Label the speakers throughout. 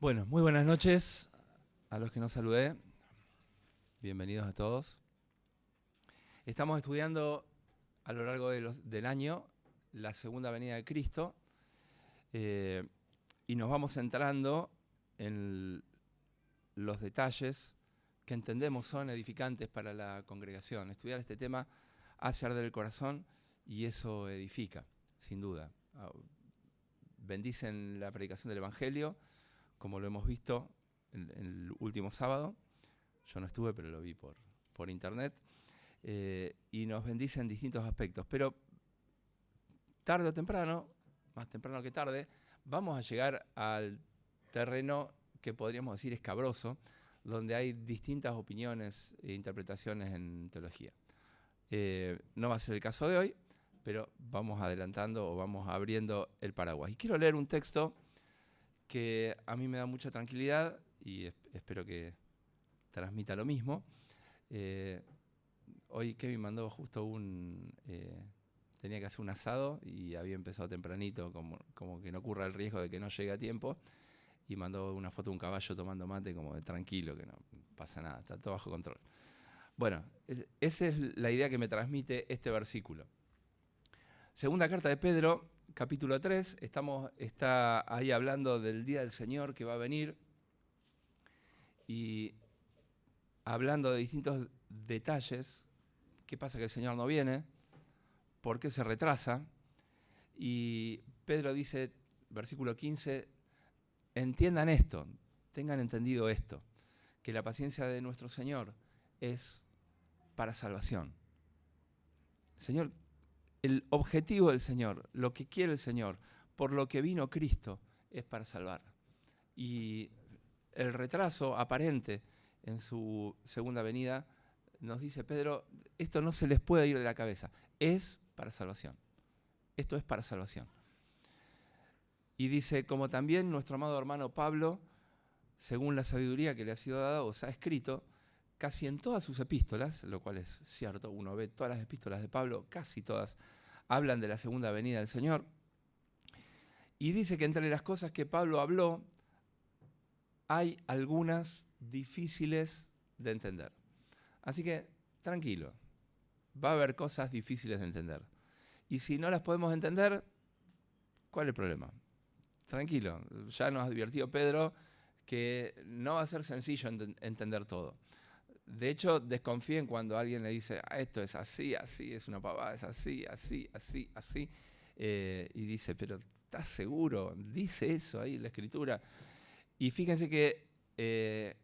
Speaker 1: Bueno, muy buenas noches a los que no saludé. Bienvenidos a todos. Estamos estudiando a lo largo del año la segunda venida de Cristo y nos vamos centrando en los detalles que entendemos son edificantes para la congregación. Estudiar este tema hace arder el corazón y eso edifica, sin duda. Bendicen la predicación del Evangelio, como lo hemos visto el último sábado. Yo no estuve, pero lo vi por internet. Y nos bendice en distintos aspectos. Pero tarde o temprano, más temprano que tarde, vamos a llegar al terreno que podríamos decir escabroso, donde hay distintas opiniones e interpretaciones en teología. No va a ser el caso de hoy, pero vamos adelantando o vamos abriendo el paraguas. Y quiero leer un texto que a mí me da mucha tranquilidad y espero que transmita lo mismo. Hoy Kevin mandó justo tenía que hacer un asado y había empezado tempranito, como que no ocurra el riesgo de que no llegue a tiempo, y mandó una foto de un caballo tomando mate como de tranquilo, que no pasa nada, está todo bajo control. Bueno, esa es la idea que me transmite este versículo. Segunda carta de Pedro, capítulo 3, está ahí hablando del día del Señor que va a venir y hablando de distintos detalles. ¿Qué pasa que el Señor no viene? ¿Por qué se retrasa? Y Pedro dice, versículo 15, entiendan esto, tengan entendido esto, que la paciencia de nuestro Señor es para salvación. Señor, el objetivo del Señor, lo que quiere el Señor, por lo que vino Cristo, es para salvar. Y el retraso aparente en su segunda venida, nos dice Pedro, esto no se les puede ir de la cabeza, es para salvación. Esto es para salvación. Y dice, como también nuestro amado hermano Pablo, según la sabiduría que le ha sido dada, os ha escrito, casi en todas sus epístolas, lo cual es cierto, uno ve todas las epístolas de Pablo, casi todas hablan de la segunda venida del Señor. Y dice que entre las cosas que Pablo habló, hay algunas difíciles de entender. Así que, tranquilo, va a haber cosas difíciles de entender. Y si no las podemos entender, ¿cuál es el problema? Tranquilo, ya nos advirtió Pedro que no va a ser sencillo entender todo. De hecho, desconfíen cuando alguien le dice, esto es así, así, es una pavada, es así, así, así, así. Y dice, pero ¿estás seguro? Dice eso ahí en la Escritura. Y fíjense que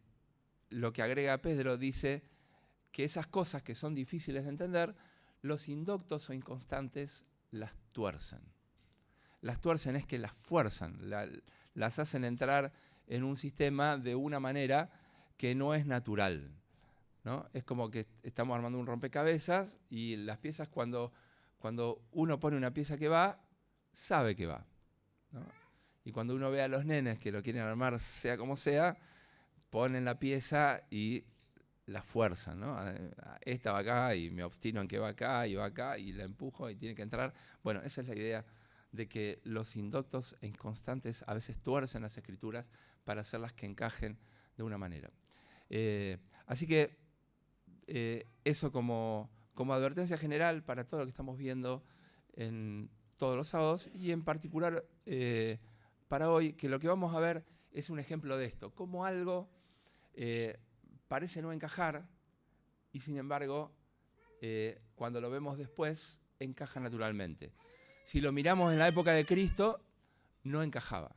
Speaker 1: lo que agrega Pedro dice que esas cosas que son difíciles de entender, los indoctos o inconstantes las tuercen. Las tuercen es que las fuerzan, las hacen entrar en un sistema de una manera que no es natural, ¿no? Es como que estamos armando un rompecabezas y las piezas cuando uno pone una pieza que va, sabe que va, ¿no? Y cuando uno ve a los nenes que lo quieren armar sea como sea, ponen la pieza y la fuerzan, ¿no? Esta va acá y me obstino en que va acá y la empujo y tiene que entrar. Bueno, esa es la idea de que los indoctos e inconstantes a veces tuercen las escrituras para hacerlas que encajen de una manera. Así que eso como advertencia general para todo lo que estamos viendo en todos los sábados y en particular para hoy, que lo que vamos a ver es un ejemplo de esto, cómo algo parece no encajar y sin embargo cuando lo vemos después encaja naturalmente. Si lo miramos en la época de Cristo, no encajaba.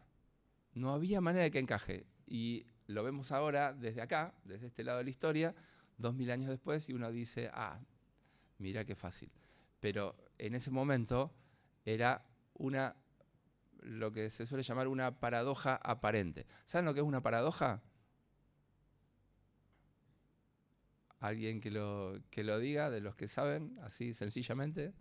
Speaker 1: No había manera de que encaje. Y lo vemos ahora desde acá, desde este lado de la historia, 2000 años después, y uno dice, mira qué fácil. Pero en ese momento era lo que se suele llamar una paradoja aparente. ¿Saben lo que es una paradoja? ¿Alguien que lo diga, de los que saben, así sencillamente?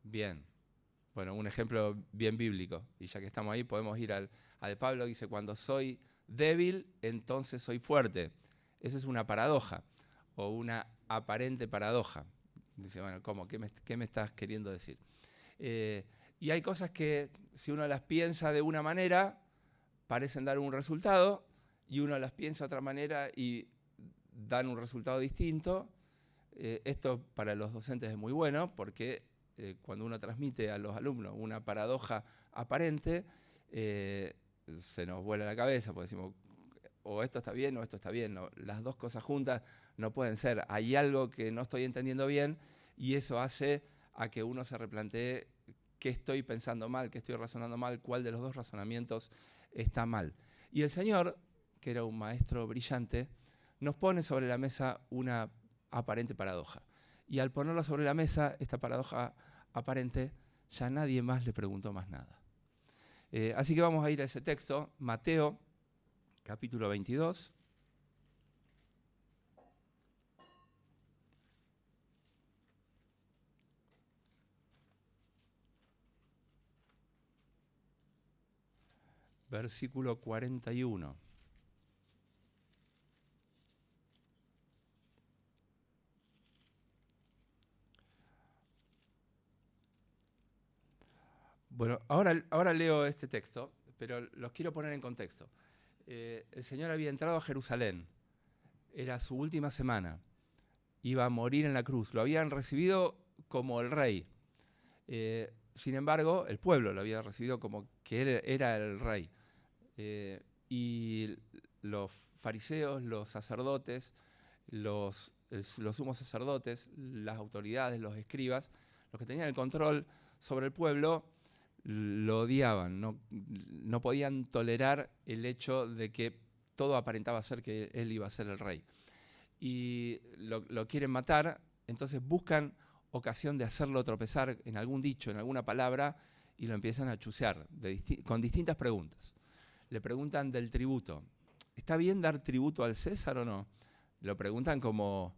Speaker 1: Bien. Bueno, un ejemplo bien bíblico. Y ya que estamos ahí, podemos ir a de Pablo, dice, cuando soy débil, entonces soy fuerte. Esa es una paradoja o una aparente paradoja. Dice, bueno, ¿cómo? ¿Qué me estás queriendo decir? Y hay cosas que, si uno las piensa de una manera, parecen dar un resultado, y uno las piensa de otra manera y dan un resultado distinto. Esto para los docentes es muy bueno, porque cuando uno transmite a los alumnos una paradoja aparente, se nos vuela la cabeza, porque decimos, o esto está bien o esto está bien. No, las dos cosas juntas no pueden ser. Hay algo que no estoy entendiendo bien, y eso hace a que uno se replantee qué estoy pensando mal, qué estoy razonando mal, cuál de los dos razonamientos está mal. Y el Señor, que era un maestro brillante, nos pone sobre la mesa una aparente paradoja. Y al ponerla sobre la mesa, esta paradoja aparente, ya nadie más le preguntó más nada. Así que vamos a ir a ese texto, Mateo, capítulo 22. Versículo 41. Bueno, ahora leo este texto, pero los quiero poner en contexto. El Señor había entrado a Jerusalén, era su última semana, iba a morir en la cruz, lo habían recibido como el rey. Sin embargo, el pueblo lo había recibido como que él era el rey. Y los fariseos, los sacerdotes, los sumos sacerdotes, las autoridades, los escribas, los que tenían el control sobre el pueblo, lo odiaban, no podían tolerar el hecho de que todo aparentaba ser que él iba a ser el rey. Y lo quieren matar, entonces buscan ocasión de hacerlo tropezar en algún dicho, en alguna palabra, y lo empiezan a chusear con distintas preguntas. Le preguntan del tributo. ¿Está bien dar tributo al César o no? Lo preguntan como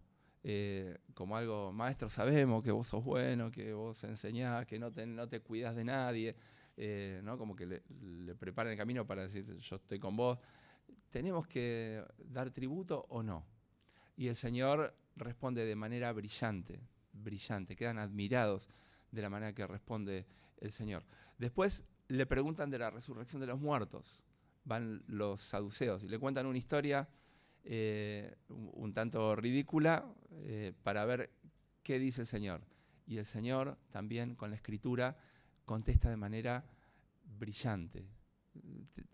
Speaker 1: algo, maestro, sabemos que vos sos bueno, que vos enseñás, que no te cuidás de nadie, ¿no? Como que le preparan el camino para decir, yo estoy con vos. ¿Tenemos que dar tributo o no? Y el Señor responde de manera brillante, brillante. Quedan admirados de la manera que responde el Señor. Después le preguntan de la resurrección de los muertos. Van los saduceos y le cuentan una historia un tanto ridícula para ver qué dice el Señor. Y el Señor también con la Escritura contesta de manera brillante.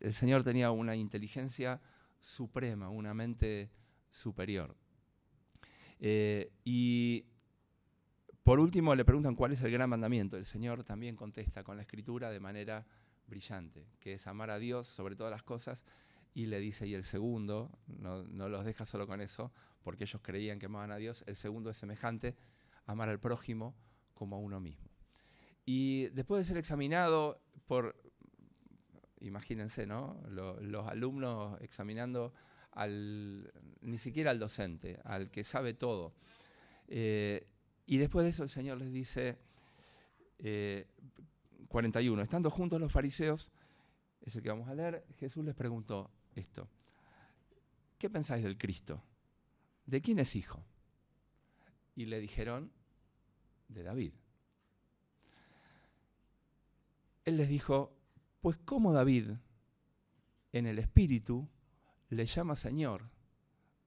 Speaker 1: El Señor tenía una inteligencia suprema, una mente superior. Y por último le preguntan cuál es el gran mandamiento. El Señor también contesta con la Escritura de manera brillante, que es amar a Dios sobre todas las cosas, y le dice, y el segundo, no los deja solo con eso, porque ellos creían que amaban a Dios, el segundo es semejante, amar al prójimo como a uno mismo. Y después de ser examinado por, imagínense, ¿no? Los alumnos examinando ni siquiera al docente, al que sabe todo. Y después de eso el Señor les dice, 41, estando juntos los fariseos, es el que vamos a leer, Jesús les preguntó esto: ¿qué pensáis del Cristo? ¿De quién es hijo? Y le dijeron, de David. Él les dijo, pues ¿cómo David en el Espíritu le llama Señor,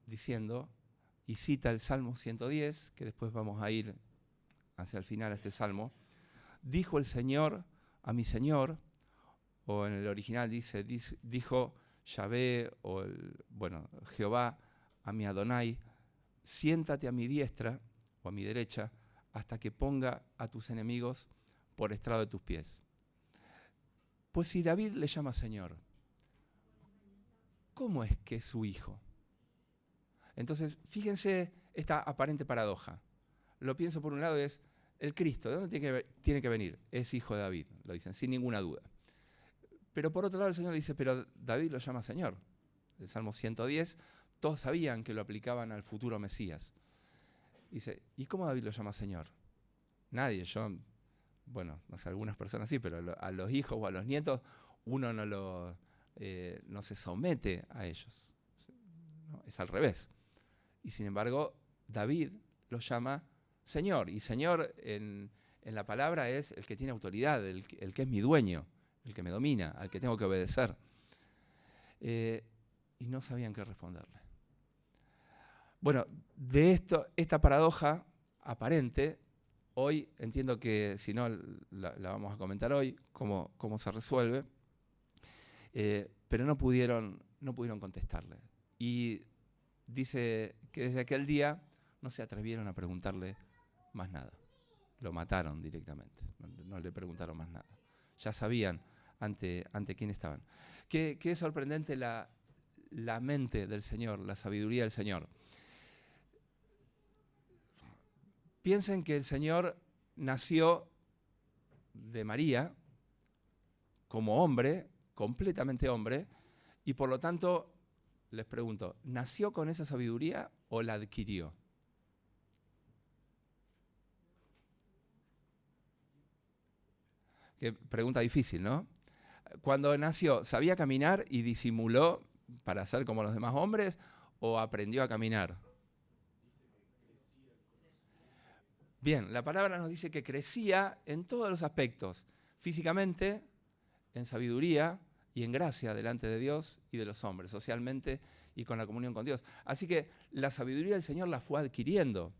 Speaker 1: diciendo, y cita el Salmo 110, que después vamos a ir hacia el final a este Salmo, dijo el Señor a mi Señor, o en el original dijo Yahvé, Jehová a mi Adonai, siéntate a mi diestra o a mi derecha hasta que ponga a tus enemigos por estrado de tus pies. Pues si David le llama Señor, ¿cómo es que es su hijo? Entonces, fíjense esta aparente paradoja. Lo pienso por un lado, es el Cristo, ¿de dónde tiene que venir? Es hijo de David, lo dicen, sin ninguna duda. Pero por otro lado el Señor le dice, pero David lo llama Señor. El Salmo 110, todos sabían que lo aplicaban al futuro Mesías. Dice, ¿y cómo David lo llama Señor? Nadie, no sé, algunas personas sí, pero a los hijos o a los nietos uno no se somete a ellos. ¿No? Es al revés. Y sin embargo, David lo llama Señor. Y Señor en la palabra es el que tiene autoridad, el que es mi dueño, el que me domina, al que tengo que obedecer. Y no sabían qué responderle. Bueno, de esta paradoja aparente, hoy entiendo que, si no, la vamos a comentar hoy, cómo se resuelve, pero no pudieron contestarle. Y dice que desde aquel día no se atrevieron a preguntarle más nada. Lo mataron directamente, no le preguntaron más nada. Ya sabían ante quién estaban. Qué es sorprendente la mente del Señor, la sabiduría del Señor. Piensen que el Señor nació de María como hombre, completamente hombre, y por lo tanto, les pregunto, ¿nació con esa sabiduría o la adquirió? Qué pregunta difícil, ¿no? Cuando nació, ¿sabía caminar y disimuló para ser como los demás hombres o aprendió a caminar? Bien, la palabra nos dice que crecía en todos los aspectos, físicamente, en sabiduría y en gracia delante de Dios y de los hombres, socialmente y con la comunión con Dios. Así que la sabiduría del Señor la fue adquiriendo.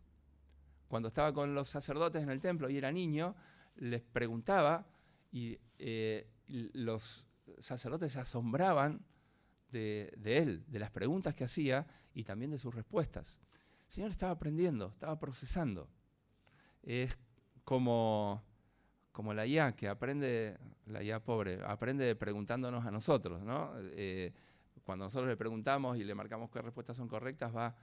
Speaker 1: Cuando estaba con los sacerdotes en el templo y era niño, les preguntaba y los sacerdotes se asombraban de él, de las preguntas que hacía y también de sus respuestas. El Señor estaba aprendiendo, estaba procesando. Es como la IA que aprende, la IA pobre, aprende preguntándonos a nosotros, ¿no? Cuando nosotros le preguntamos y le marcamos qué respuestas son correctas, va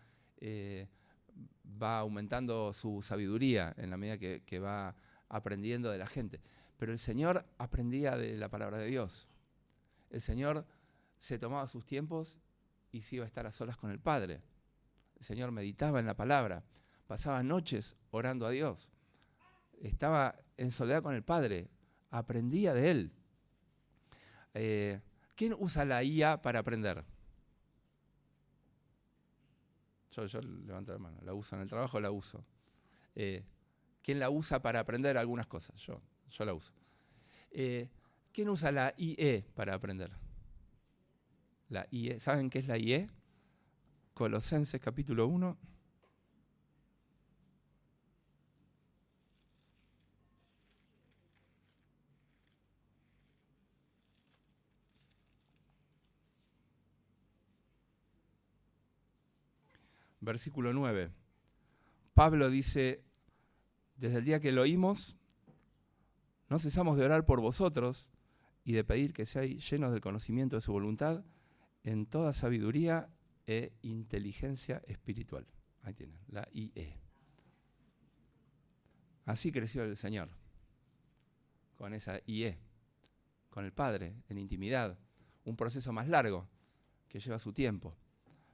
Speaker 1: aumentando su sabiduría en la medida que va aprendiendo de la gente. Pero el Señor aprendía de la palabra de Dios. El Señor se tomaba sus tiempos y se iba a estar a solas con el Padre. El Señor meditaba en la palabra, pasaba noches orando a Dios. Estaba en soledad con el Padre, aprendía de Él. ¿Quién usa la IA para aprender? Yo levanto la mano, ¿la uso en el trabajo? La uso. ¿Quién la usa para aprender algunas cosas? Yo la uso. ¿Quién usa la IE para aprender? La IE, ¿saben qué es la IE? Colosenses capítulo 1. Versículo 9. Pablo dice, desde el día que lo oímos, no cesamos de orar por vosotros y de pedir que seáis llenos del conocimiento de su voluntad en toda sabiduría e inteligencia espiritual. Ahí tienen, la IE. Así creció el Señor, con esa IE, con el Padre, en intimidad. Un proceso más largo, que lleva su tiempo,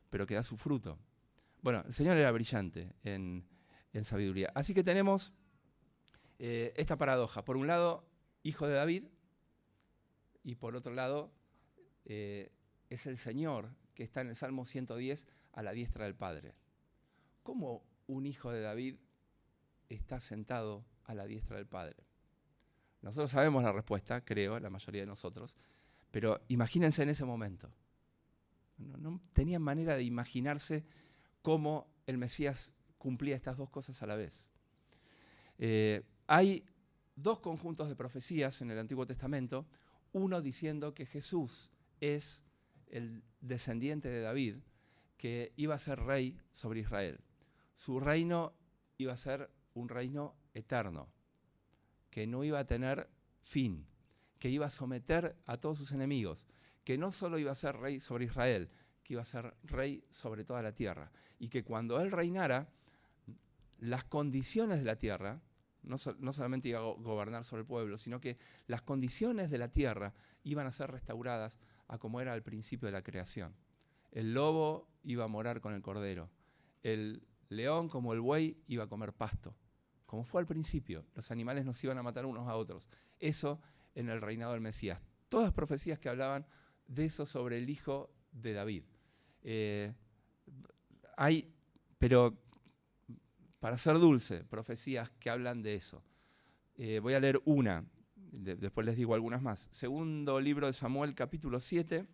Speaker 1: pero que da su fruto. Bueno, el Señor era brillante en sabiduría. Así que tenemos esta paradoja. Por un lado, hijo de David, y por otro lado, es el Señor que está en el Salmo 110 a la diestra del Padre. ¿Cómo un hijo de David está sentado a la diestra del Padre? Nosotros sabemos la respuesta, creo, la mayoría de nosotros, pero imagínense en ese momento. No tenían manera de imaginarse cómo el Mesías cumplía estas dos cosas a la vez. Hay dos conjuntos de profecías en el Antiguo Testamento, uno diciendo que Jesús es el descendiente de David, que iba a ser rey sobre Israel. Su reino iba a ser un reino eterno, que no iba a tener fin, que iba a someter a todos sus enemigos, que no solo iba a ser rey sobre Israel, que iba a ser rey sobre toda la tierra, y que cuando él reinara, las condiciones de la tierra, no solamente iba a gobernar sobre el pueblo, sino que las condiciones de la tierra iban a ser restauradas a como era al principio de la creación. El lobo iba a morar con el cordero, el león como el buey iba a comer pasto, como fue al principio. Los animales no se iban a matar unos a otros. Eso en el reinado del Mesías. Todas profecías que hablaban de eso sobre el hijo de David. Pero para ser dulce, profecías que hablan de eso. Voy a leer una, después les digo algunas más. Segundo libro de Samuel, capítulo 7.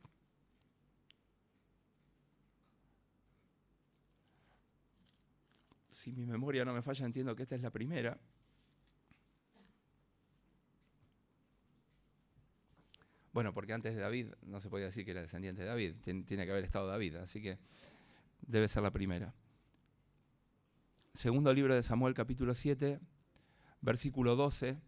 Speaker 1: Si mi memoria no me falla, entiendo que esta es la primera. Bueno, porque antes de David no se podía decir que era descendiente de David, tiene que haber estado David, así que debe ser la primera. Segundo libro de Samuel, capítulo 7, versículo 12,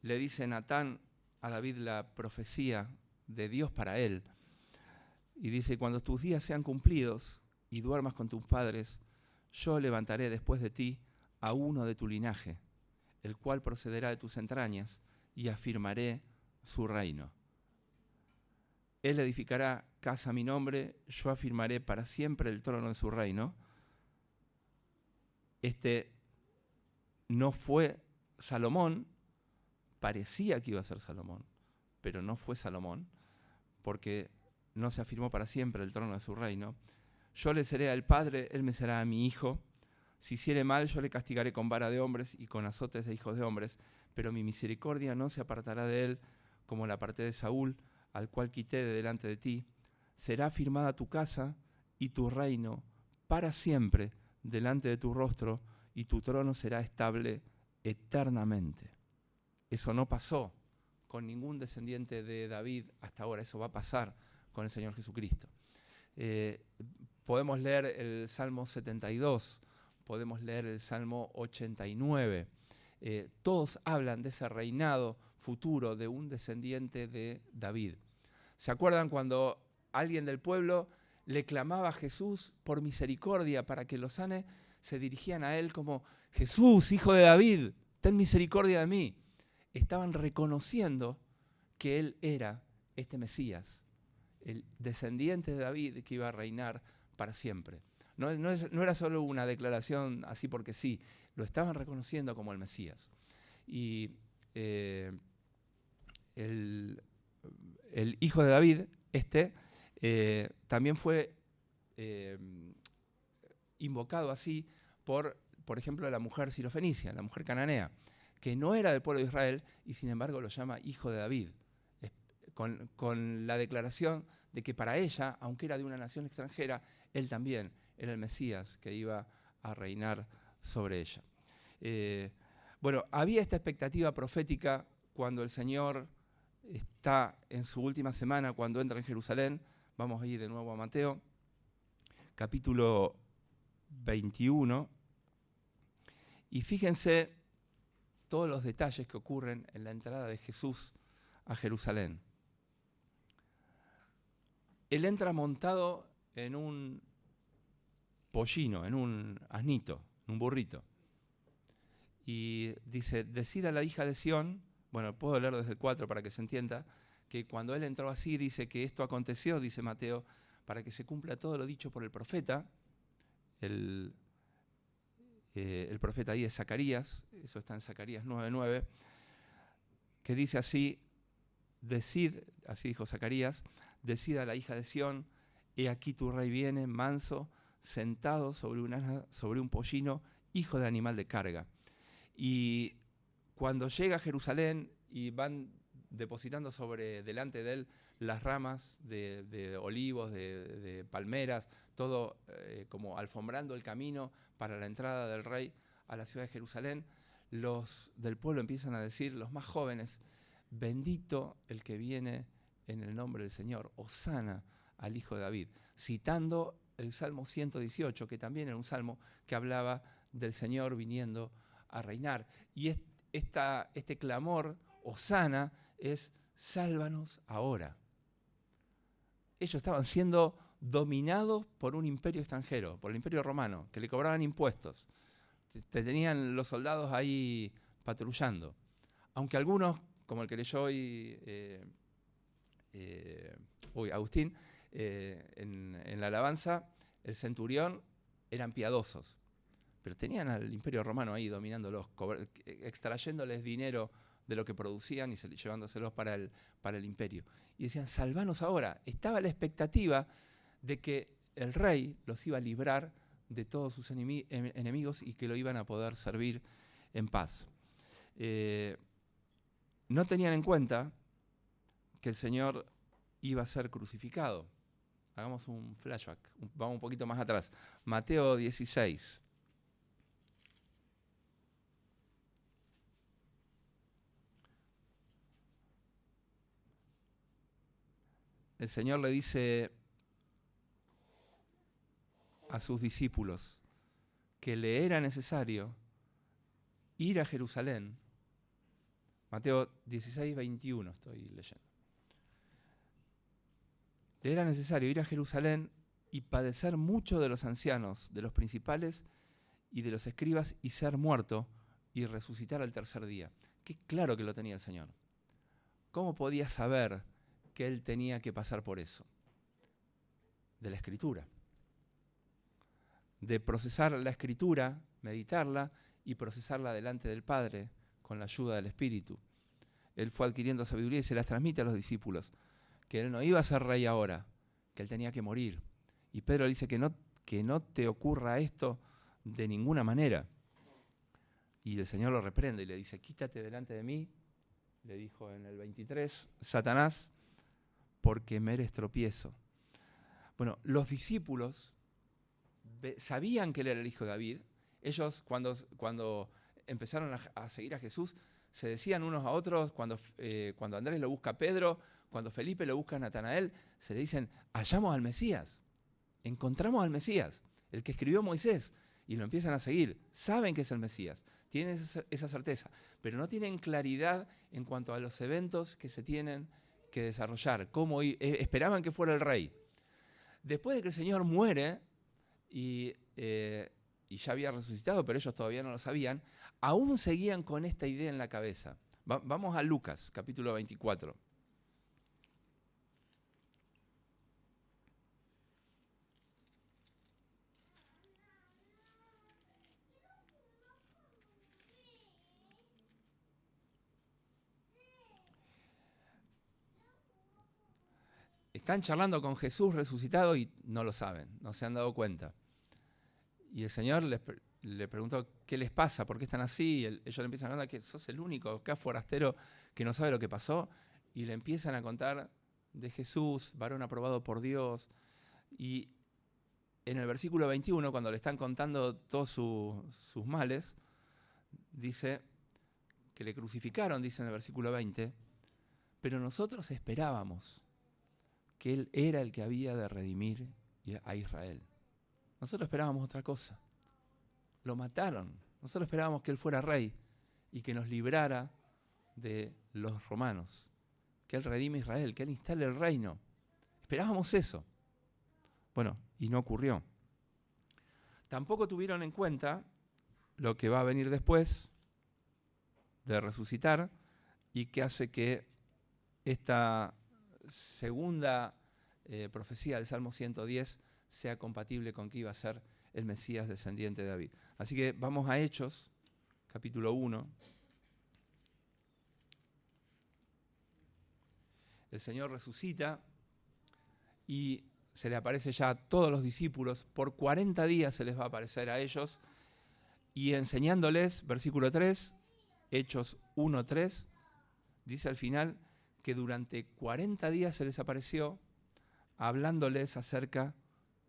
Speaker 1: le dice Natán a David la profecía de Dios para él. Y dice, cuando tus días sean cumplidos y duermas con tus padres, yo levantaré después de ti a uno de tu linaje, el cual procederá de tus entrañas, y afirmaré su reino. Él edificará casa a mi nombre, yo afirmaré para siempre el trono de su reino. Este no fue Salomón, parecía que iba a ser Salomón, pero no fue Salomón, porque no se afirmó para siempre el trono de su reino. Yo le seré al padre, él me será a mi hijo. Si hiciere mal, yo le castigaré con vara de hombres y con azotes de hijos de hombres, pero mi misericordia no se apartará de él, como la aparté de Saúl, al cual quité de delante de ti. Será firmada tu casa y tu reino para siempre delante de tu rostro, y tu trono será estable eternamente. Eso no pasó con ningún descendiente de David hasta ahora, eso va a pasar con el Señor Jesucristo. Podemos leer el Salmo 72, podemos leer el Salmo 89. Todos hablan de ese reinado futuro de un descendiente de David. ¿Se acuerdan cuando alguien del pueblo le clamaba a Jesús por misericordia para que lo sane? Se dirigían a él como, Jesús, hijo de David, ten misericordia de mí. Estaban reconociendo que él era este Mesías, el descendiente de David que iba a reinar para siempre. No era solo una declaración así porque sí, lo estaban reconociendo como el Mesías. Y el hijo de David, también fue invocado así por ejemplo, la mujer sirofenicia, la mujer cananea, que no era del pueblo de Israel y sin embargo lo llama hijo de David, con la declaración de que para ella, aunque era de una nación extranjera, él también era el Mesías que iba a reinar sobre ella. Bueno, había esta expectativa profética cuando el Señor está en su última semana, cuando entra en Jerusalén. Vamos a ir de nuevo a Mateo, capítulo 21. Y fíjense todos los detalles que ocurren en la entrada de Jesús a Jerusalén. Él entra montado en un pollino, en un asnito, en un burrito. Y dice, decida la hija de Sión, bueno, puedo leer desde el 4 para que se entienda, que cuando él entró así, dice que esto aconteció, dice Mateo, para que se cumpla todo lo dicho por el profeta. El profeta ahí es Zacarías, eso está en Zacarías 9:9, que dice así, así dijo Zacarías, decida la hija de Sión, he aquí tu rey viene, manso, sentado sobre un pollino, hijo de animal de carga. Y cuando llega a Jerusalén y van depositando delante de él las ramas de olivos, de palmeras, todo como alfombrando el camino para la entrada del rey a la ciudad de Jerusalén, los del pueblo empiezan a decir, los más jóvenes, bendito el que viene en el nombre del Señor, hosana al Hijo de David, citando el Salmo 118, que también era un salmo que hablaba del Señor viniendo a reinar. Y este clamor, hosana, es sálvanos ahora. Ellos estaban siendo dominados por un imperio extranjero, por el imperio romano, que le cobraban impuestos. Tenían los soldados ahí patrullando. Aunque algunos, como el que leyó hoy Agustín, en la alabanza, el centurión, eran piadosos. Pero tenían al imperio romano ahí dominándolos, extrayéndoles dinero de lo que producían y llevándoselos para el imperio. Y decían, salvanos ahora. Estaba la expectativa de que el rey los iba a librar de todos sus enemigos y que lo iban a poder servir en paz. No tenían en cuenta que el Señor iba a ser crucificado. Hagamos un flashback, vamos un poquito más atrás. Mateo 16. El Señor le dice a sus discípulos que le era necesario ir a Jerusalén. Mateo 16, 21 estoy leyendo. Le era necesario ir a Jerusalén y padecer mucho de los ancianos, de los principales y de los escribas, y ser muerto y resucitar al tercer día. Qué claro que lo tenía el Señor. ¿Cómo podía saber que Él tenía que pasar por eso? De la Escritura. De procesar la Escritura, meditarla y procesarla delante del Padre con la ayuda del Espíritu. Él fue adquiriendo sabiduría y se las transmite a los discípulos, que Él no iba a ser rey ahora, que Él tenía que morir. Y Pedro le dice que no te ocurra esto de ninguna manera. Y el Señor lo reprende y le dice, quítate delante de mí, le dijo en el 23, Satanás, porque me eres tropiezo. Bueno, los discípulos sabían que Él era el hijo de David. Ellos, cuando empezaron a seguir a Jesús, se decían unos a otros, cuando Andrés lo busca a Pedro, cuando Felipe lo busca a Natanael, se le dicen, hallamos al Mesías, encontramos al Mesías, el que escribió Moisés, y lo empiezan a seguir. Saben que es el Mesías, tienen esa certeza, pero no tienen claridad en cuanto a los eventos que se tienen que desarrollar, cómo esperaban que fuera el rey. Después de que el Señor muere y ya había resucitado, pero ellos todavía no lo sabían, aún seguían con esta idea en la cabeza. Vamos a Lucas, capítulo 24. Están charlando con Jesús resucitado y no lo saben, no se han dado cuenta. Y el Señor le preguntó, ¿qué les pasa? ¿Por qué están así? Y ellos le empiezan a contar que sos el único acá forastero que no sabe lo que pasó. Y le empiezan a contar de Jesús, varón aprobado por Dios. Y en el versículo 21, cuando le están contando todos sus males, dice que le crucificaron, dice en el versículo 20, pero nosotros esperábamos que Él era el que había de redimir a Israel. Nosotros esperábamos otra cosa. Lo mataron. Nosotros esperábamos que Él fuera rey y que nos librara de los romanos, que Él redime a Israel, que Él instale el reino. Esperábamos eso. Bueno, y no ocurrió. Tampoco tuvieron en cuenta lo que va a venir después de resucitar y que hace que esta segunda profecía del Salmo 110 sea compatible con que iba a ser el Mesías descendiente de David. Así que vamos a Hechos, capítulo 1. El Señor resucita y se le aparece ya a todos los discípulos. Por 40 días se les va a aparecer a ellos y enseñándoles, versículo 3, Hechos 1:3, dice al final que durante 40 días se les apareció hablándoles acerca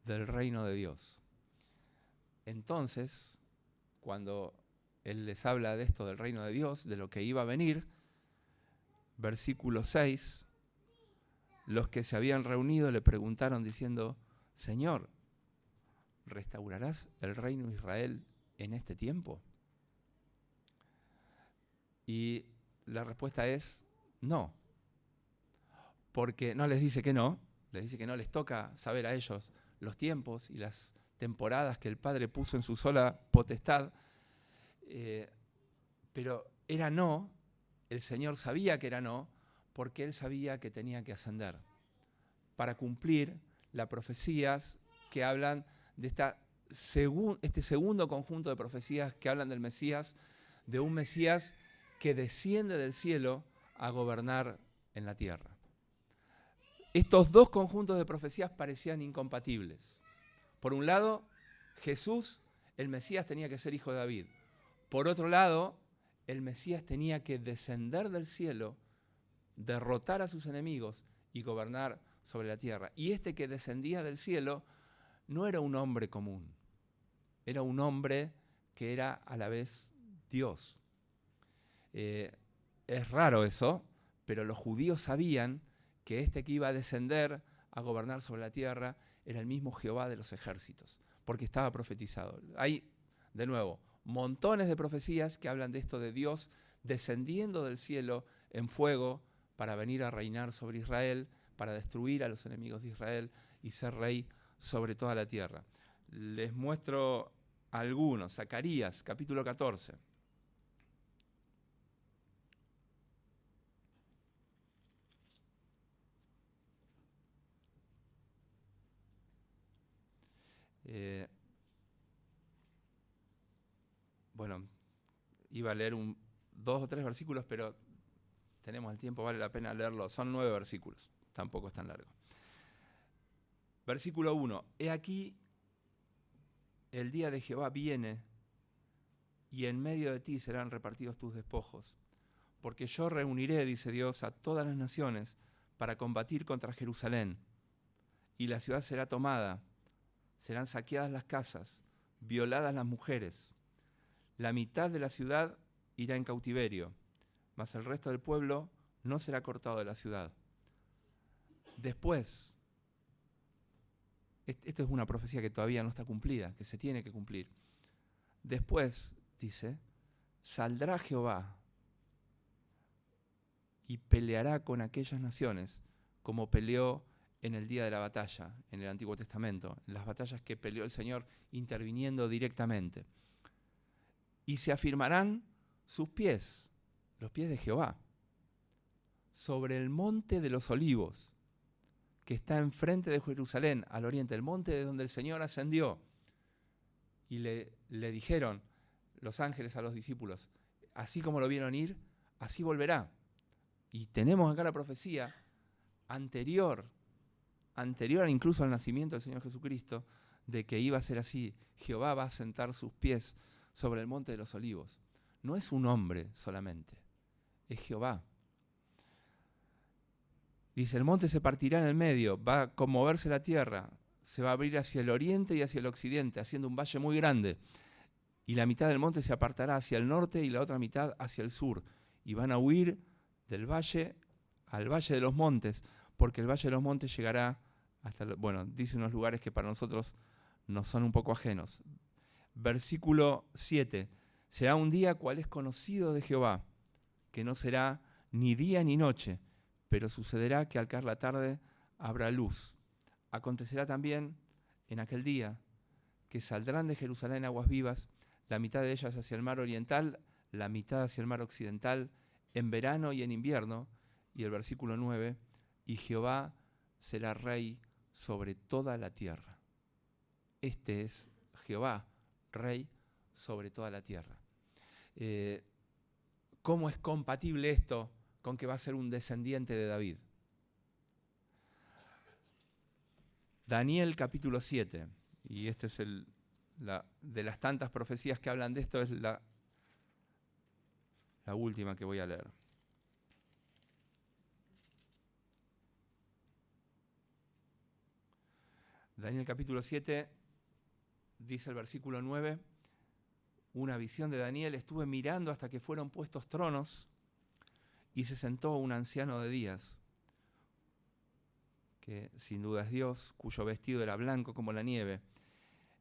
Speaker 1: del reino de Dios. Entonces, cuando Él les habla de esto del reino de Dios, de lo que iba a venir, versículo 6, los que se habían reunido le preguntaron diciendo, Señor, ¿restaurarás el reino de Israel en este tiempo? Y la respuesta es no, porque no les dice que no, les dice que no les toca saber a ellos los tiempos y las temporadas que el Padre puso en su sola potestad, pero era no, el Señor sabía que era no, porque Él sabía que tenía que ascender para cumplir las profecías que hablan de este segundo conjunto de profecías que hablan del Mesías, de un Mesías que desciende del cielo a gobernar en la tierra. Estos dos conjuntos de profecías parecían incompatibles. Por un lado, Jesús, el Mesías, tenía que ser hijo de David. Por otro lado, el Mesías tenía que descender del cielo, derrotar a sus enemigos y gobernar sobre la tierra. Y este que descendía del cielo no era un hombre común, era un hombre que era a la vez Dios. Es raro eso, pero los judíos sabían que este que iba a descender a gobernar sobre la tierra era el mismo Jehová de los ejércitos, porque estaba profetizado. Hay, de nuevo, montones de profecías que hablan de esto, de Dios descendiendo del cielo en fuego para venir a reinar sobre Israel, para destruir a los enemigos de Israel y ser rey sobre toda la tierra. Les muestro algunos. Zacarías, capítulo 14. Bueno, iba a leer 2 o 3 versículos, pero tenemos el tiempo, vale la pena leerlo. Son 9 versículos, tampoco es tan largo. Versículo 1. He aquí, el día de Jehová viene, y en medio de ti serán repartidos tus despojos. Porque yo reuniré, dice Dios, a todas las naciones para combatir contra Jerusalén. Y la ciudad será tomada, serán saqueadas las casas, violadas las mujeres. La mitad de la ciudad irá en cautiverio, mas el resto del pueblo no será cortado de la ciudad. Después, esto es una profecía que todavía no está cumplida, que se tiene que cumplir. Después, dice, saldrá Jehová y peleará con aquellas naciones como peleó en el día de la batalla, en el Antiguo Testamento, en las batallas que peleó el Señor interviniendo directamente. Y se afirmarán sus pies, los pies de Jehová, sobre el monte de los olivos, que está enfrente de Jerusalén, al oriente, el monte de donde el Señor ascendió. Y le dijeron los ángeles a los discípulos, así como lo vieron ir, así volverá. Y tenemos acá la profecía anterior incluso al nacimiento del Señor Jesucristo, de que iba a ser así. Jehová va a sentar sus pies sobre el monte de los olivos. No es un hombre solamente, es Jehová. Dice, el monte se partirá en el medio, va a conmoverse la tierra, se va a abrir hacia el oriente y hacia el occidente, haciendo un valle muy grande. Y la mitad del monte se apartará hacia el norte y la otra mitad hacia el sur. Y van a huir del valle al valle de los montes, porque el valle de los montes llegará hasta, dice unos lugares que para nosotros nos son un poco ajenos. Versículo 7. Será un día cual es conocido de Jehová, que no será ni día ni noche, pero sucederá que al caer la tarde habrá luz. Acontecerá también en aquel día que saldrán de Jerusalén aguas vivas, la mitad de ellas hacia el mar oriental, la mitad hacia el mar occidental, en verano y en invierno. Y el versículo 9, y Jehová será rey sobre toda la tierra. Este es Jehová, rey sobre toda la tierra. ¿Cómo es compatible esto con que va a ser un descendiente de David? Daniel capítulo 7, y este es de las tantas profecías que hablan de esto, es la última que voy a leer. Daniel capítulo 7, dice el versículo 9, una visión de Daniel, estuve mirando hasta que fueron puestos tronos y se sentó un anciano de días, que sin duda es Dios, cuyo vestido era blanco como la nieve,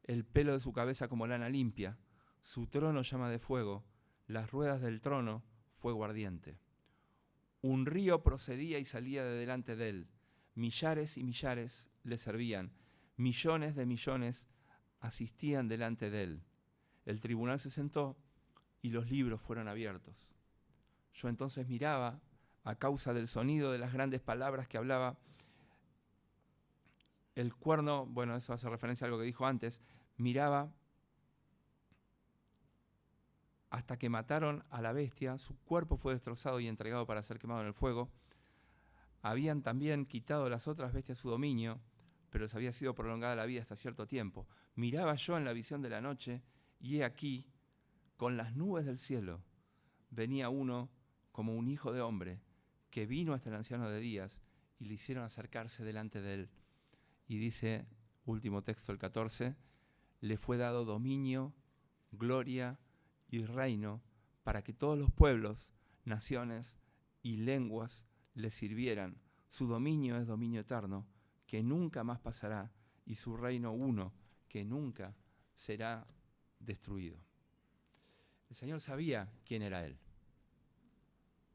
Speaker 1: el pelo de su cabeza como lana limpia, su trono llama de fuego, las ruedas del trono fuego ardiente. Un río procedía y salía de delante de él, millares y millares le servían, millones de millones asistían delante de él. El tribunal se sentó y los libros fueron abiertos. Yo entonces miraba, a causa del sonido de las grandes palabras que hablaba, el cuerno, eso hace referencia a algo que dijo antes, miraba hasta que mataron a la bestia, su cuerpo fue destrozado y entregado para ser quemado en el fuego. Habían también quitado las otras bestias su dominio, pero les había sido prolongada la vida hasta cierto tiempo. Miraba yo en la visión de la noche, y he aquí, con las nubes del cielo, venía uno como un hijo de hombre, que vino hasta el anciano de días, y le hicieron acercarse delante de él. Y dice, último texto, el 14, le fue dado dominio, gloria y reino, para que todos los pueblos, naciones y lenguas le sirvieran. Su dominio es dominio eterno, que nunca más pasará, y su reino uno, que nunca será destruido. El Señor sabía quién era Él.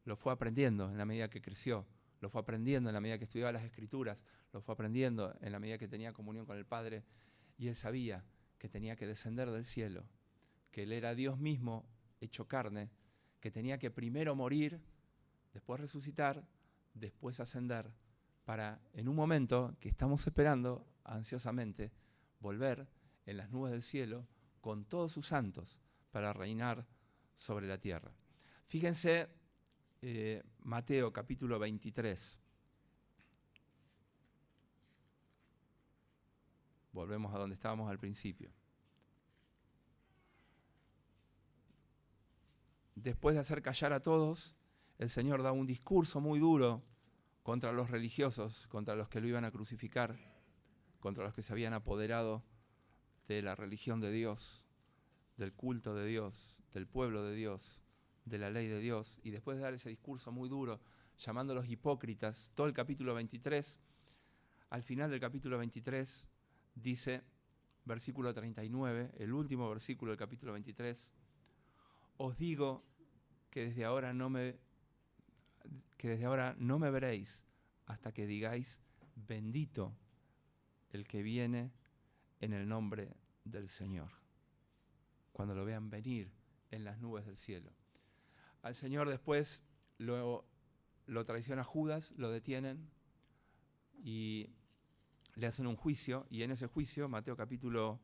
Speaker 1: Lo fue aprendiendo en la medida que creció, lo fue aprendiendo en la medida que estudiaba las Escrituras, lo fue aprendiendo en la medida que tenía comunión con el Padre, y Él sabía que tenía que descender del cielo, que Él era Dios mismo hecho carne, que tenía que primero morir, después resucitar, después ascender, para en un momento que estamos esperando ansiosamente volver en las nubes del cielo con todos sus santos para reinar sobre la tierra. Fíjense Mateo capítulo 23. Volvemos a donde estábamos al principio. Después de hacer callar a todos, el Señor da un discurso muy duro contra los religiosos, contra los que lo iban a crucificar, contra los que se habían apoderado de la religión de Dios, del culto de Dios, del pueblo de Dios, de la ley de Dios. Y después de dar ese discurso muy duro, llamándolos hipócritas, todo el capítulo 23, al final del capítulo 23, dice, versículo 39, el último versículo del capítulo 23, os digo que desde ahora no me veréis hasta que digáis, bendito el que viene en el nombre del Señor. Cuando lo vean venir en las nubes del cielo. Al Señor después lo traiciona Judas, lo detienen y le hacen un juicio, y en ese juicio, Mateo capítulo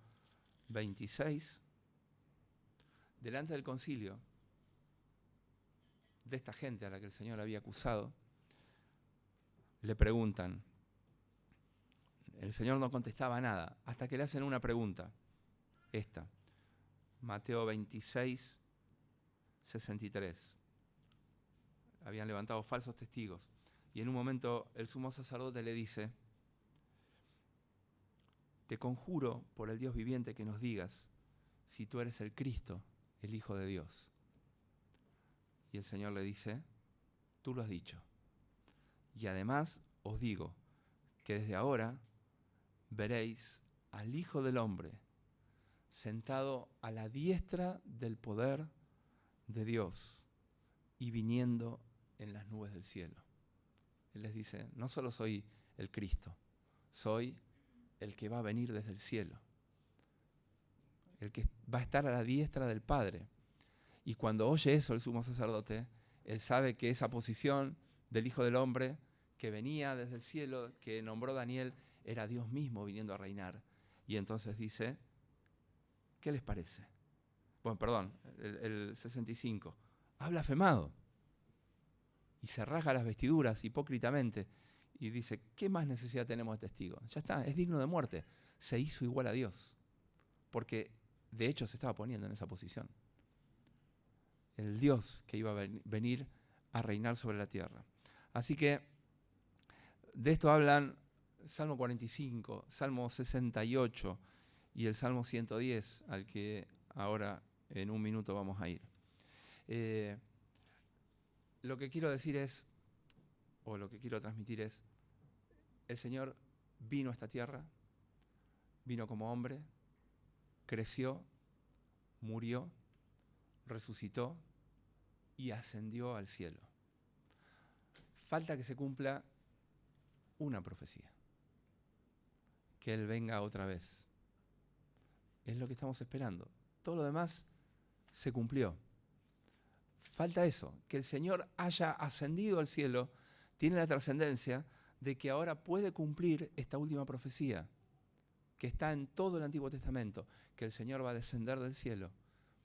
Speaker 1: 26, delante del concilio, de esta gente a la que el Señor había acusado, le preguntan. El Señor no contestaba nada, hasta que le hacen una pregunta, esta, Mateo 26, 63. Habían levantado falsos testigos, y en un momento el sumo sacerdote le dice, te conjuro por el Dios viviente que nos digas si tú eres el Cristo, el Hijo de Dios. Y el Señor le dice, tú lo has dicho. Y además os digo que desde ahora veréis al Hijo del Hombre sentado a la diestra del poder de Dios y viniendo en las nubes del cielo. Él les dice, no solo soy el Cristo, soy el que va a venir desde el cielo, el que va a estar a la diestra del Padre. Y cuando oye eso el sumo sacerdote, él sabe que esa posición del Hijo del Hombre que venía desde el cielo, que nombró Daniel, era Dios mismo viniendo a reinar. Y entonces dice, ¿qué les parece? Bueno, perdón, el 65. Ha blasfemado. Y se rasga las vestiduras hipócritamente y dice, ¿qué más necesidad tenemos de testigo? Ya está, es digno de muerte. Se hizo igual a Dios, porque de hecho se estaba poniendo en esa posición. El Dios que iba a venir a reinar sobre la tierra. Así que de esto hablan Salmo 45, Salmo 68 y el Salmo 110, al que ahora en un minuto vamos a ir. Lo que quiero decir es, o lo que quiero transmitir es, el Señor vino a esta tierra, vino como hombre, creció, murió, resucitó y ascendió al cielo. Falta que se cumpla una profecía, que Él venga otra vez. Es lo que estamos esperando. Todo lo demás se cumplió. Falta eso, que el Señor haya ascendido al cielo, tiene la trascendencia de que ahora puede cumplir esta última profecía, que está en todo el Antiguo Testamento, que el Señor va a descender del cielo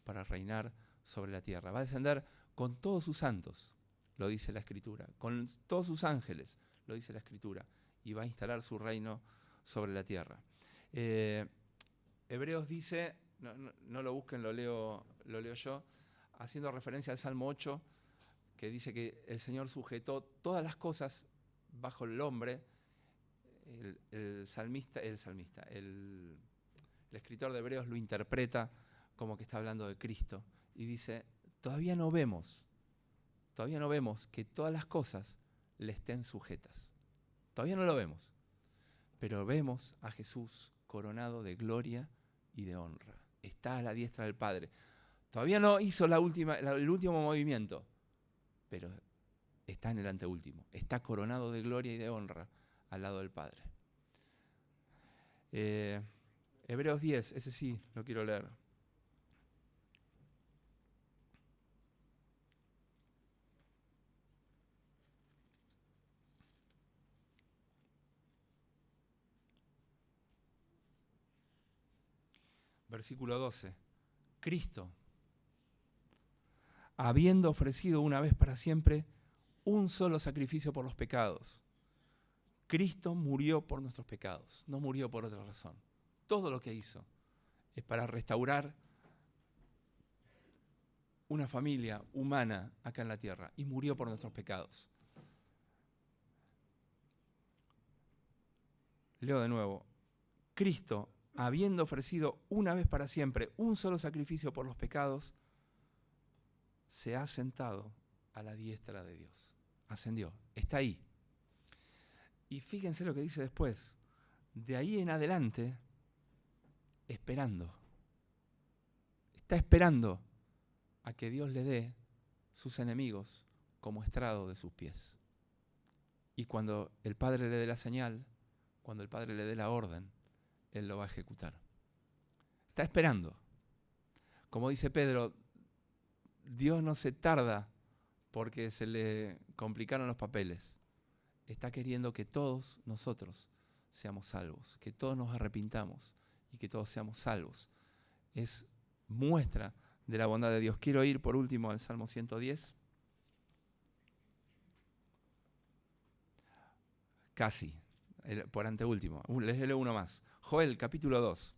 Speaker 1: para reinar sobre la tierra. Va a descender con todos sus santos, lo dice la Escritura, con todos sus ángeles, lo dice la Escritura, y va a instalar su reino sobre la tierra. Hebreos dice, no lo busquen, lo leo yo, haciendo referencia al Salmo 8, que dice que el Señor sujetó todas las cosas bajo el hombre. El escritor de Hebreos lo interpreta como que está hablando de Cristo y dice, todavía no vemos que todas las cosas le estén sujetas. Todavía no lo vemos, pero vemos a Jesús coronado de gloria y de honra. Está a la diestra del Padre. Todavía no hizo el último movimiento, pero está en el anteúltimo. Está coronado de gloria y de honra al lado del Padre. Hebreos 10, ese sí, lo quiero leer. Versículo 12. Cristo, habiendo ofrecido una vez para siempre un solo sacrificio por los pecados. Cristo murió por nuestros pecados, no murió por otra razón. Todo lo que hizo es para restaurar una familia humana acá en la tierra y murió por nuestros pecados. Leo de nuevo. Cristo, habiendo ofrecido una vez para siempre un solo sacrificio por los pecados, se ha sentado a la diestra de Dios. Ascendió, está ahí. Y fíjense lo que dice después. De ahí en adelante, esperando. Está esperando a que Dios le dé sus enemigos como estrado de sus pies. Y cuando el Padre le dé la señal, cuando el Padre le dé la orden, Él lo va a ejecutar. Está esperando. Como dice Pedro, Dios no se tarda porque se le complicaron los papeles. Está queriendo que todos nosotros seamos salvos, que todos nos arrepintamos y que todos seamos salvos. Es muestra de la bondad de Dios. Quiero ir por último al Salmo 110. Casi, por anteúltimo. Les leo uno más. Joel, capítulo 2.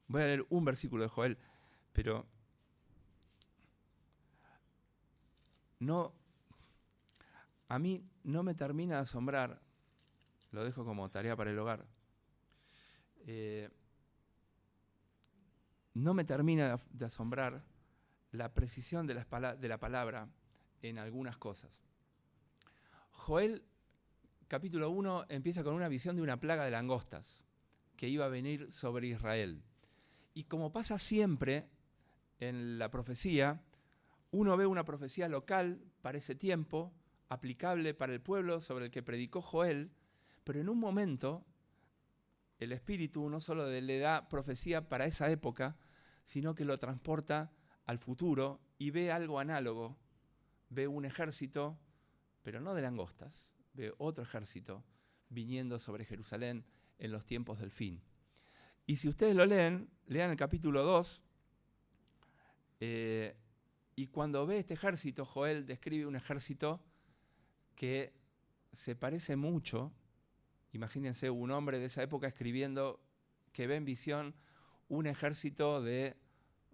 Speaker 1: Voy a leer un versículo de Joel, pero a mí no me termina de asombrar, lo dejo como tarea para el hogar, no me termina de asombrar la precisión de la palabra en algunas cosas. Joel, capítulo 1, empieza con una visión de una plaga de langostas que iba a venir sobre Israel. Y como pasa siempre en la profecía, uno ve una profecía local para ese tiempo, aplicable para el pueblo sobre el que predicó Joel, pero en un momento el Espíritu no solo le da profecía para esa época, sino que lo transporta al futuro y ve algo análogo. Ve un ejército, pero no de langostas, ve otro ejército viniendo sobre Jerusalén en los tiempos del fin. Y si ustedes lo lean el capítulo 2, y cuando ve este ejército, Joel describe un ejército que se parece mucho. Imagínense un hombre de esa época escribiendo que ve en visión un ejército de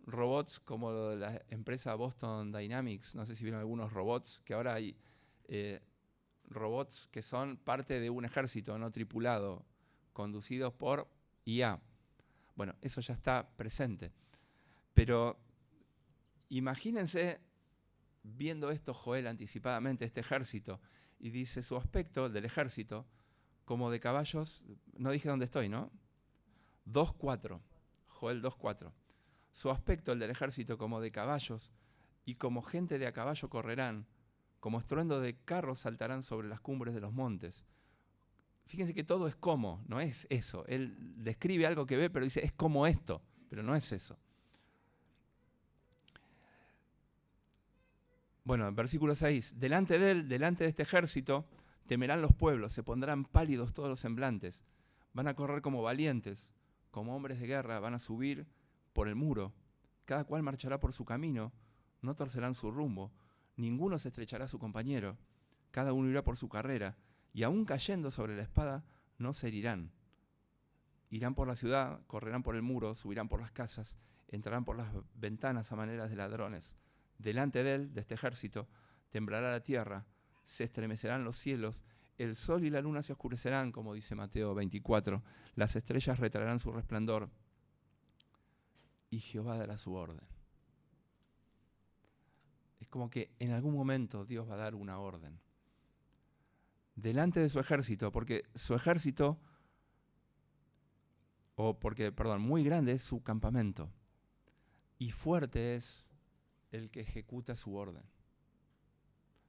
Speaker 1: robots como lo de la empresa Boston Dynamics. No sé si vieron algunos robots, que ahora hay robots que son parte de un ejército no tripulado, conducidos por IA. Bueno, eso ya está presente. Pero imagínense viendo esto Joel anticipadamente, este ejército, y dice su aspecto del ejército como de caballos, no dije dónde estoy, ¿no? 2:4, Joel 2:4. Su aspecto, el del ejército, como de caballos, y como gente de a caballo correrán, como estruendo de carros saltarán sobre las cumbres de los montes. Fíjense que todo es como, no es eso. Él describe algo que ve, pero dice, es como esto, pero no es eso. Bueno, versículo 6. Delante de él, delante de este ejército, temerán los pueblos, se pondrán pálidos todos los semblantes. Van a correr como valientes, como hombres de guerra, van a subir por el muro. Cada cual marchará por su camino, no torcerán su rumbo. Ninguno se estrechará a su compañero. Cada uno irá por su carrera, y aún cayendo sobre la espada, no se herirán. Irán por la ciudad, correrán por el muro, subirán por las casas, entrarán por las ventanas a manera de ladrones. Delante de él, de este ejército, temblará la tierra, se estremecerán los cielos, el sol y la luna se oscurecerán, como dice Mateo 24, las estrellas retraerán su resplandor, y Jehová dará su orden. Es como que en algún momento Dios va a dar una orden. Delante de su ejército, porque su ejército, muy grande es su campamento, y fuerte es el que ejecuta su orden.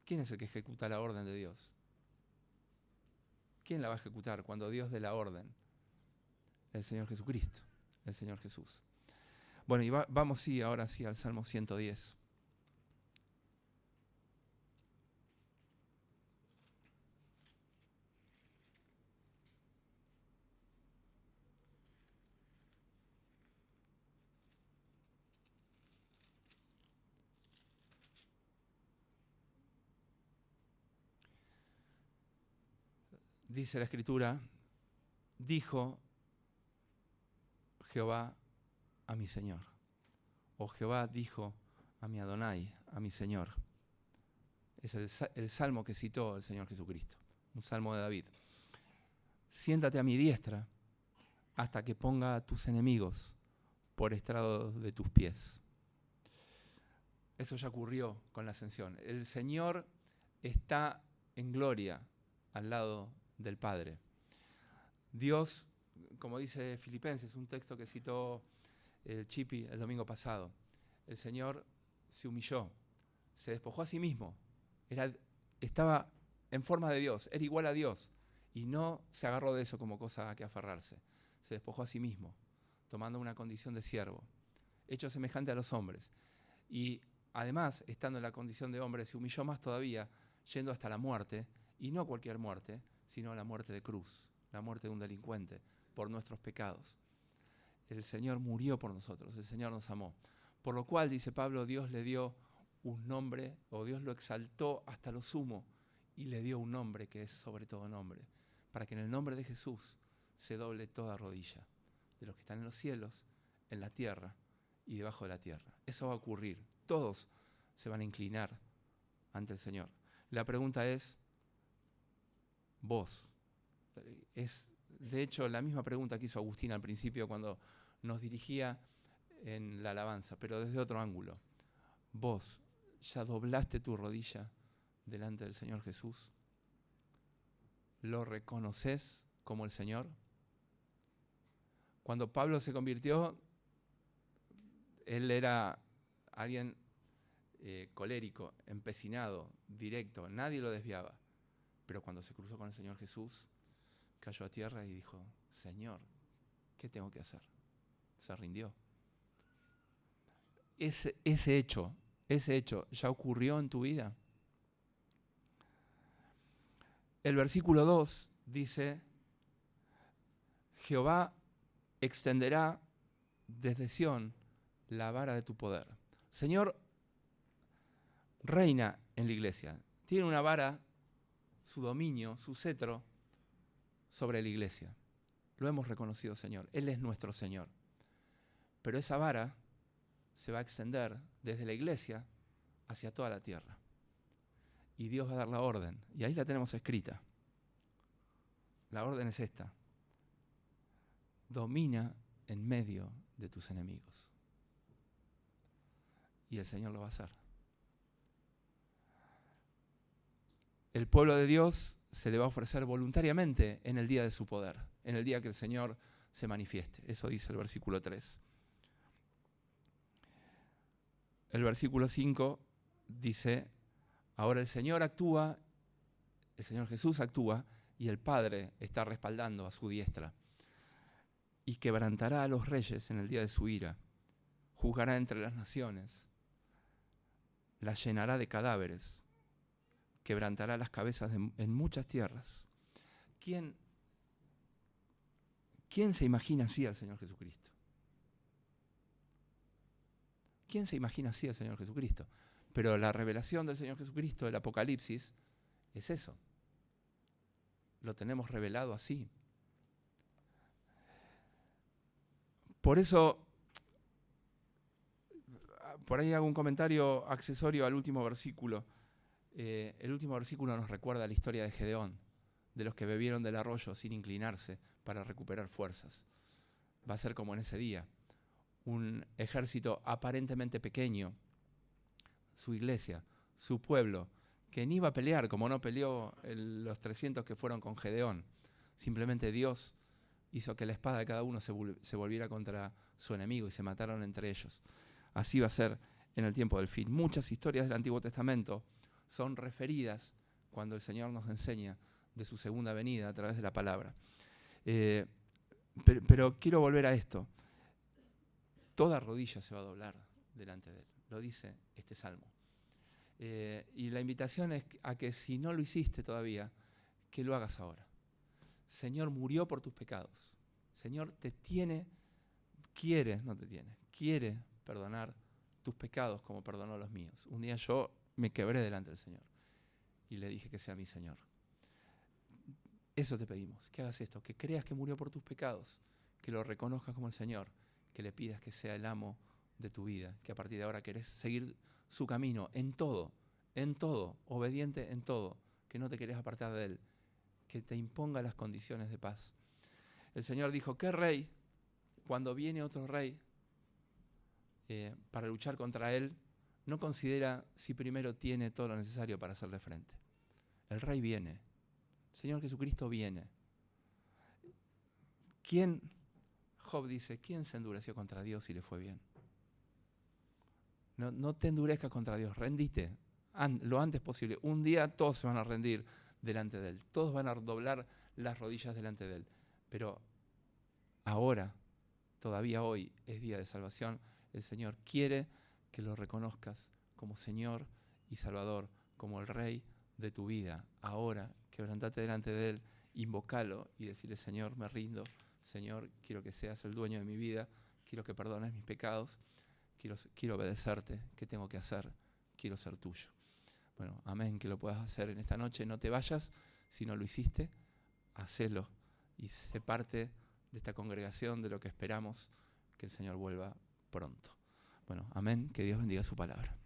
Speaker 1: ¿Quién es el que ejecuta la orden de Dios? ¿Quién la va a ejecutar cuando Dios dé la orden? El Señor Jesucristo, el Señor Jesús. Bueno, y vamos ahora sí al Salmo 110. Dice la Escritura, dijo Jehová a mi Señor, o Jehová dijo a mi Adonai, a mi Señor. Es el salmo que citó el Señor Jesucristo, un salmo de David. Siéntate a mi diestra hasta que ponga a tus enemigos por estrado de tus pies. Eso ya ocurrió con la ascensión. El Señor está en gloria al lado del Padre. Dios, como dice Filipenses, un texto que citó el Chipi el domingo pasado, el Señor se humilló, se despojó a sí mismo, estaba en forma de Dios, era igual a Dios, y no se agarró de eso como cosa a que aferrarse. Se despojó a sí mismo, tomando una condición de siervo, hecho semejante a los hombres. Y además, estando en la condición de hombre, se humilló más todavía, yendo hasta la muerte, y no cualquier muerte, sino la muerte de cruz, la muerte de un delincuente, por nuestros pecados. El Señor murió por nosotros, el Señor nos amó. Por lo cual, dice Pablo, Dios le dio un nombre, o Dios lo exaltó hasta lo sumo, y le dio un nombre que es sobre todo nombre, para que en el nombre de Jesús se doble toda rodilla, de los que están en los cielos, en la tierra y debajo de la tierra. Eso va a ocurrir, todos se van a inclinar ante el Señor. La pregunta es, vos, es de hecho la misma pregunta que hizo Agustín al principio cuando nos dirigía en la alabanza, pero desde otro ángulo. ¿Vos ya doblaste tu rodilla delante del Señor Jesús? ¿Lo reconoces como el Señor? Cuando Pablo se convirtió, él era alguien colérico, empecinado, directo, nadie lo desviaba. Pero cuando se cruzó con el Señor Jesús, cayó a tierra y dijo, Señor, ¿qué tengo que hacer? Se rindió. Ese hecho ya ocurrió en tu vida. El versículo 2 dice, Jehová extenderá desde Sión la vara de tu poder. Señor reina en la iglesia. Tiene una vara, su dominio, su cetro sobre la iglesia. Lo hemos reconocido, Señor. Él es nuestro Señor. Pero esa vara se va a extender desde la iglesia hacia toda la tierra. Y Dios va a dar la orden. Y ahí la tenemos escrita. La orden es esta. Domina en medio de tus enemigos. Y el Señor lo va a hacer. El pueblo de Dios se le va a ofrecer voluntariamente en el día de su poder, en el día que el Señor se manifieste. Eso dice el versículo 3. El versículo 5 dice, ahora el Señor actúa, el Señor Jesús actúa, y el Padre está respaldando a su diestra. Y quebrantará a los reyes en el día de su ira, juzgará entre las naciones, las llenará de cadáveres, quebrantará las cabezas en muchas tierras. ¿Quién se imagina así al Señor Jesucristo? ¿Quién se imagina así al Señor Jesucristo? Pero la revelación del Señor Jesucristo, el Apocalipsis, es eso. lo tenemos revelado así. Por eso, por ahí hago un comentario accesorio al último versículo. El último versículo nos recuerda la historia de Gedeón, de los que bebieron del arroyo sin inclinarse para recuperar fuerzas. Va a ser como en ese día. Un ejército aparentemente pequeño, su iglesia, su pueblo, que ni iba a pelear, como no peleó los 300 que fueron con Gedeón. Simplemente Dios hizo que la espada de cada uno se volviera contra su enemigo y se mataron entre ellos. Así va a ser en el tiempo del fin. Muchas historias del Antiguo Testamento son referidas cuando el Señor nos enseña de su segunda venida a través de la palabra. Pero quiero volver a esto. Toda rodilla se va a doblar delante de Él. Lo dice este salmo. Y la invitación es a que si no lo hiciste todavía, que lo hagas ahora. Señor murió por tus pecados. Señor quiere perdonar tus pecados como perdonó los míos. Un día yo me quebré delante del Señor y le dije que sea mi Señor. Eso te pedimos, que hagas esto, que creas que murió por tus pecados, que lo reconozcas como el Señor, que le pidas que sea el amo de tu vida, que a partir de ahora querés seguir su camino en todo, obediente en todo, que no te querés apartar de Él, que te imponga las condiciones de paz. El Señor dijo, ¿qué rey, cuando viene otro rey para luchar contra Él, no considera si primero tiene todo lo necesario para hacerle frente? El rey viene, el Señor Jesucristo viene. Job dice, ¿quién se endureció contra Dios y le fue bien? No te endurezcas contra Dios, rendite lo antes posible. Un día todos se van a rendir delante de Él, todos van a doblar las rodillas delante de Él. Pero ahora, todavía hoy, es día de salvación. El Señor quiere que lo reconozcas como Señor y Salvador, como el Rey de tu vida. Ahora, quebrantate delante de Él, invócalo y decirle, Señor, me rindo. Señor, quiero que seas el dueño de mi vida, quiero que perdones mis pecados, quiero obedecerte. ¿Qué tengo que hacer? Quiero ser tuyo. Bueno, amén, que lo puedas hacer en esta noche. No te vayas, si no lo hiciste, hacelo y sé parte de esta congregación, de lo que esperamos, que el Señor vuelva pronto. Bueno, amén, que Dios bendiga su palabra.